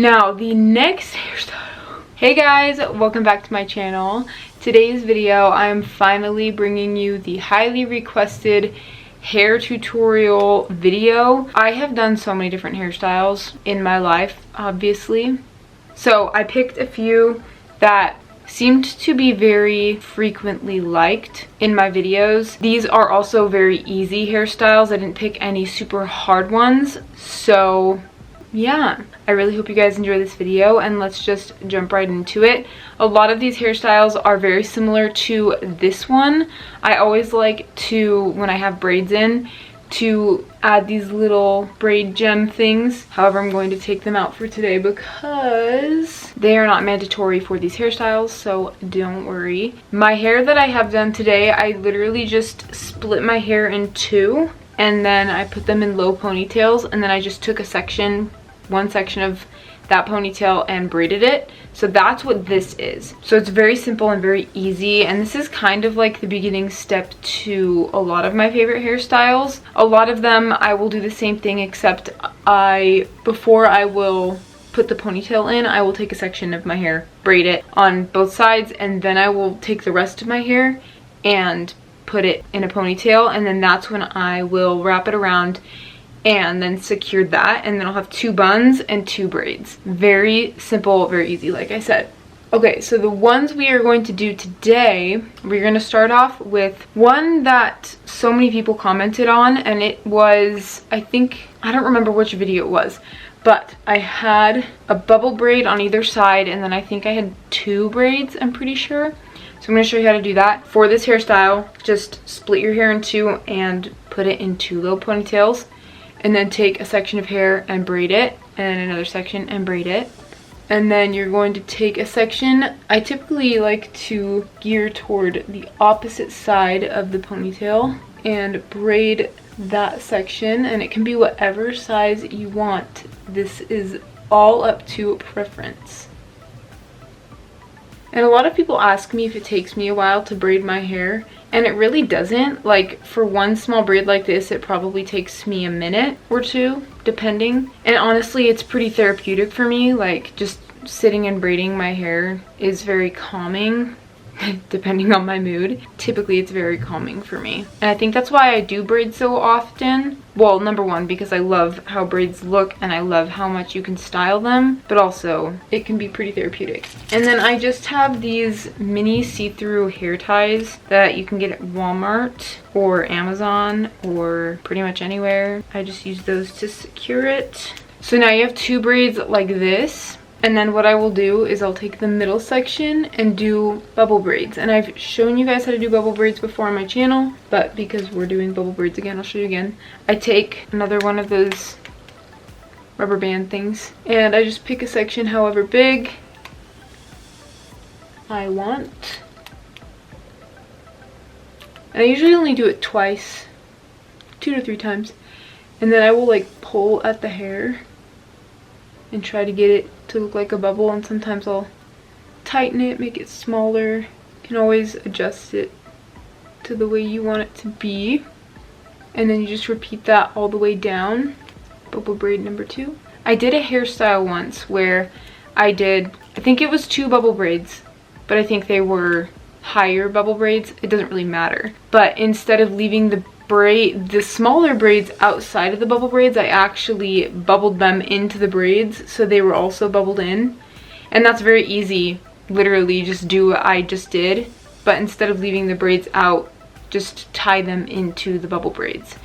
Now, the next hairstyle. Hey guys, welcome back to my channel. Today's video, I'm finally bringing you the highly requested hair tutorial video. I have done so many different hairstyles in my life, obviously. So I picked a few that seemed to be very frequently liked in my videos. These are also very easy hairstyles. I didn't pick any super hard ones. So yeah, I really hope you guys enjoy this video, and let's just jump right into it. A lot of these hairstyles are very similar to this one. I always like to, when I have braids in, to add these little braid gem things. However, I'm going to take them out for today because they are not mandatory for these hairstyles, so don't worry. My hair that I have done today, I literally just split my hair in two, and then I put them in low ponytails, and then I just took one section of that ponytail and braided it. So that's what this is. So it's very simple and very easy, and this is kind of like the beginning step to a lot of my favorite hairstyles. A lot of them I will do the same thing, except before I will put the ponytail in, I will take a section of my hair, braid it on both sides, and then I will take the rest of my hair and put it in a ponytail, and then that's when I will wrap it around and then secure that, and then I'll have two buns and two braids. Very simple, very easy, like I said. Okay, so the ones we are going to do today, we're going to start off with one that so many people commented on, and it was, I don't remember which video it was, but I had a bubble braid on either side, and then I think I had two braids, I'm pretty sure. So I'm going to show you how to do that. For this hairstyle, just split your hair in two and put it in two low ponytails, and then take a section of hair and braid it, and another section and braid it. And then you're going to take a section. I typically like to gear toward the opposite side of the ponytail and braid that section, and it can be whatever size you want. This is all up to preference. And a lot of people ask me if it takes me a while to braid my hair, and it really doesn't. Like, for one small braid like this, it probably takes me a minute or two, depending. And honestly, it's pretty therapeutic for me. Like, just sitting and braiding my hair is very calming, depending on my mood. Typically, it's very calming for me. And I think that's why I do braid so often. Well, number one, because I love how braids look and I love how much you can style them, but also it can be pretty therapeutic. And then I just have these mini see-through hair ties that you can get at Walmart or Amazon or pretty much anywhere. I just use those to secure it. So now you have two braids like this. And then what I will do is I'll take the middle section and do bubble braids. And I've shown you guys how to do bubble braids before on my channel, but because we're doing bubble braids again, I'll show you again. I take another one of those rubber band things, and I just pick a section however big I want. And I usually only do it twice, 2 to 3 times. And then I will like pull at the hair and try to get it to look like a bubble, and sometimes I'll tighten it, make it smaller. You can always adjust it to the way you want it to be. And then you just repeat that all the way down. Bubble braid number 2. I did a hairstyle once where I think it was 2 bubble braids, but I think they were higher bubble braids. It doesn't really matter. But instead of leaving the smaller braids outside of the bubble braids, I actually bubbled them into the braids so they were also bubbled in. And that's very easy. Literally just do what I just did, but instead of leaving the braids out, just tie them into the bubble braids.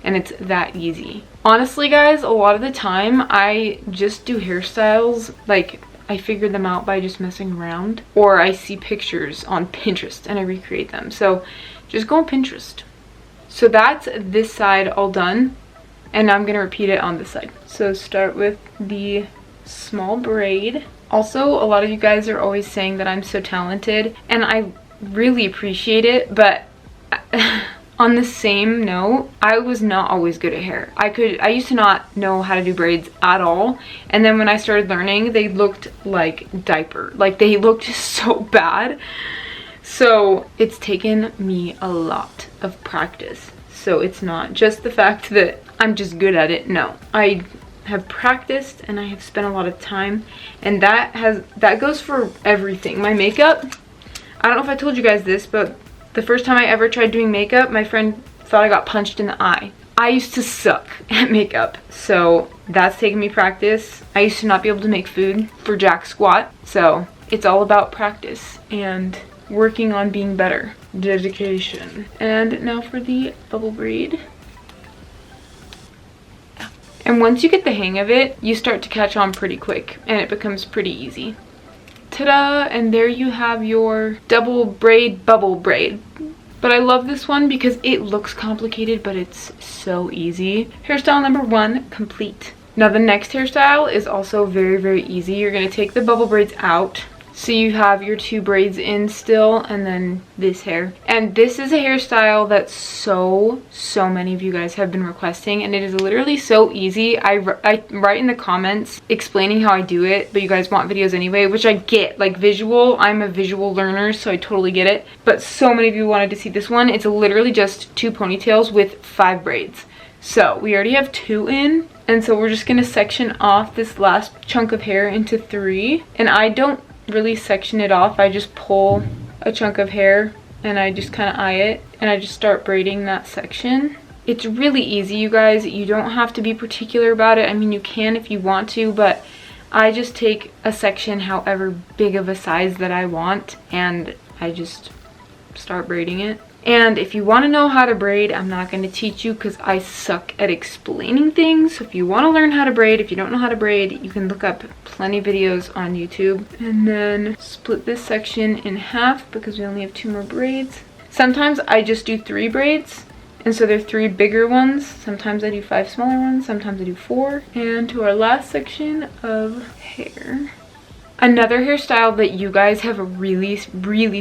And it's that easy. Honestly guys, a lot of the time I just do hairstyles, like I figure them out by just messing around, or I see pictures on Pinterest and I recreate them. So just go on Pinterest. So that's this side all done, and now I'm going to repeat it on this side. So start with the small braid. Also, a lot of you guys are always saying that I'm so talented, and I really appreciate it, but on the same note, I was not always good at hair. I used to not know how to do braids at all, and then when I started learning, they looked like diaper. Like, they looked so bad. So it's taken me a lot of practice. So it's not just the fact that I'm just good at it. No, I have practiced and I have spent a lot of time, and that goes for everything. My makeup, I don't know if I told you guys this, but the first time I ever tried doing makeup, my friend thought I got punched in the eye. I used to suck at makeup, so that's taken me practice. I used to not be able to make food for jack squat, so it's all about practice and working on being better. Dedication. And now for the bubble braid. And once you get the hang of it, you start to catch on pretty quick and it becomes pretty easy. Ta-da! And there you have your double braid bubble braid. But I love this one because it looks complicated, but it's so easy. Hairstyle number 1, complete. Now the next hairstyle is also very, very easy. You're gonna take the bubble braids out. So you have your 2 braids in still, and then this hair. And this is a hairstyle that so many of you guys have been requesting, and it is literally so easy. I write in the comments explaining how I do it, but you guys want videos anyway, which I get. Like visual, I'm a visual learner, so I totally get it. But so many of you wanted to see this one. It's literally just 2 ponytails with 5 braids. So we already have 2 in, and so we're just gonna section off this last chunk of hair into 3. And I don't really section it off. I just pull a chunk of hair and I just kind of eye it and I just start braiding that section. It's really easy, you guys. You don't have to be particular about it. I mean, you can if you want to, but I just take a section however big of a size that I want and I just start braiding it. And if you want to know how to braid, I'm not going to teach you because I suck at explaining things. So if you want to learn how to braid, if you don't know how to braid, you can look up plenty of videos on YouTube. And then split this section in half because we only have 2 more braids. Sometimes I just do 3 braids, and so they're 3 bigger ones. Sometimes I do 5 smaller ones, sometimes I do 4. And to our last section of hair. Another hairstyle that you guys have really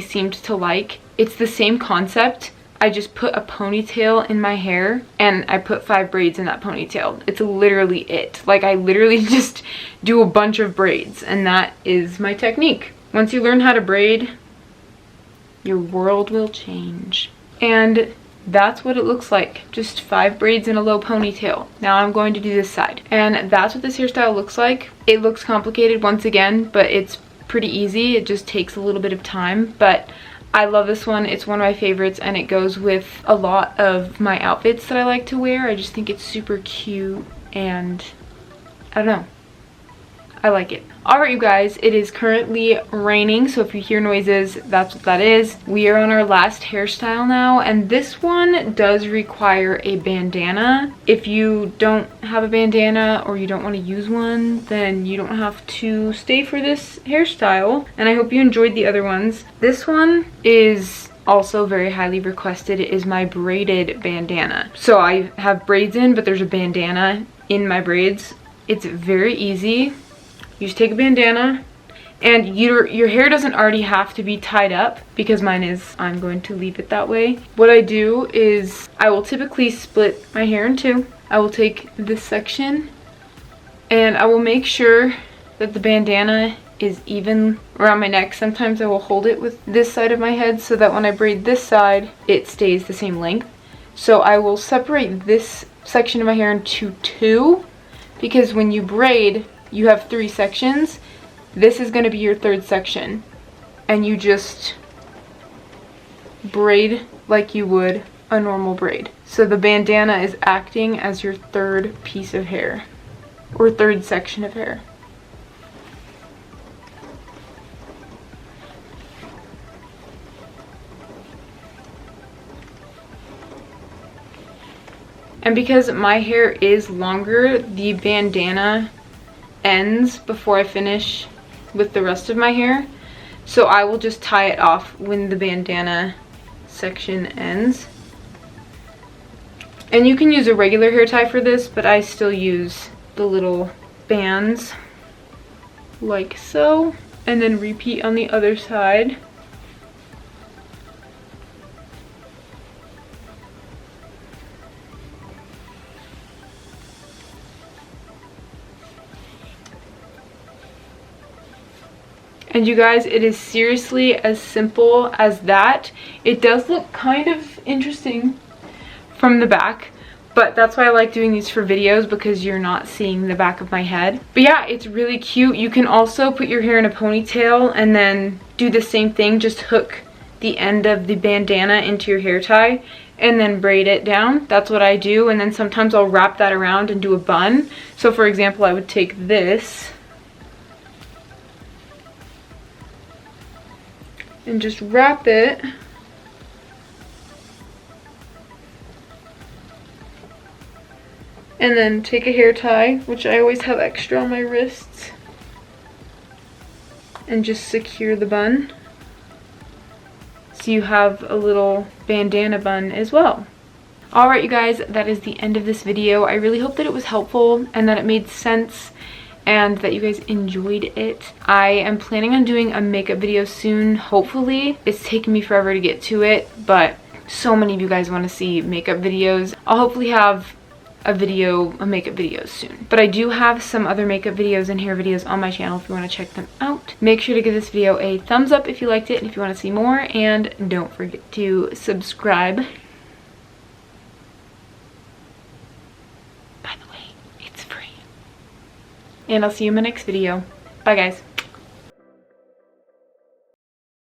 seemed to like, it's the same concept. I just put a ponytail in my hair and I put 5 braids in that ponytail. It's literally it. Like, I literally just do a bunch of braids, and that is my technique. Once you learn how to braid, your world will change. And that's what it looks like. Just 5 braids in a low ponytail. Now I'm going to do this side. And that's what this hairstyle looks like. It looks complicated once again, but it's pretty easy. It just takes a little bit of time, but I love this one. It's one of my favorites, and it goes with a lot of my outfits that I like to wear. I just think it's super cute, and I don't know. I like it. Alright, you guys, it is currently raining, so if you hear noises, that's what that is. We are on our last hairstyle now, and this one does require a bandana. If you don't have a bandana or you don't want to use one, then you don't have to stay for this hairstyle, and I hope you enjoyed the other ones. This one is also very highly requested. It is my braided bandana. So I have braids in, but there's a bandana in my braids. It's very easy. You just take a bandana, and your hair doesn't already have to be tied up because mine is. I'm going to leave it that way. What I do is I will typically split my hair in 2. I will take this section and I will make sure that the bandana is even around my neck. Sometimes I will hold it with this side of my head so that when I braid this side, it stays the same length. So I will separate this section of my hair into 2 because when you braid, you have 3 sections. This is going to be your 3rd section, and you just braid like you would a normal braid. So the bandana is acting as your 3rd piece of hair, or 3rd section of hair. And because my hair is longer, the bandana ends before I finish with the rest of my hair, so I will just tie it off when the bandana section ends. And you can use a regular hair tie for this, but I still use the little bands like so, and then repeat on the other side. And you guys, it is seriously as simple as that. It does look kind of interesting from the back, But that's why I like doing these for videos, because you're not seeing the back of my head. But yeah, it's really cute. You can also put your hair in a ponytail and then do the same thing, just hook the end of the bandana into your hair tie and then braid it down. That's what I do. And then sometimes I'll wrap that around and do a bun. So for example, I would take this and just wrap it and then take a hair tie, which I always have extra on my wrists, and just secure the bun. So you have a little bandana bun as well. Alright you guys, that is the end of this video. I really hope that it was helpful and that it made sense and that you guys enjoyed it. I am planning on doing a makeup video soon, hopefully. It's taken me forever to get to it, but so many of you guys want to see makeup videos. I'll hopefully have a makeup video soon. But I do have some other makeup videos and hair videos on my channel if you want to check them out. Make sure to give this video a thumbs up if you liked it and if you want to see more, and don't forget to subscribe. By the way, it's free. And I'll see you in my next video. Bye guys.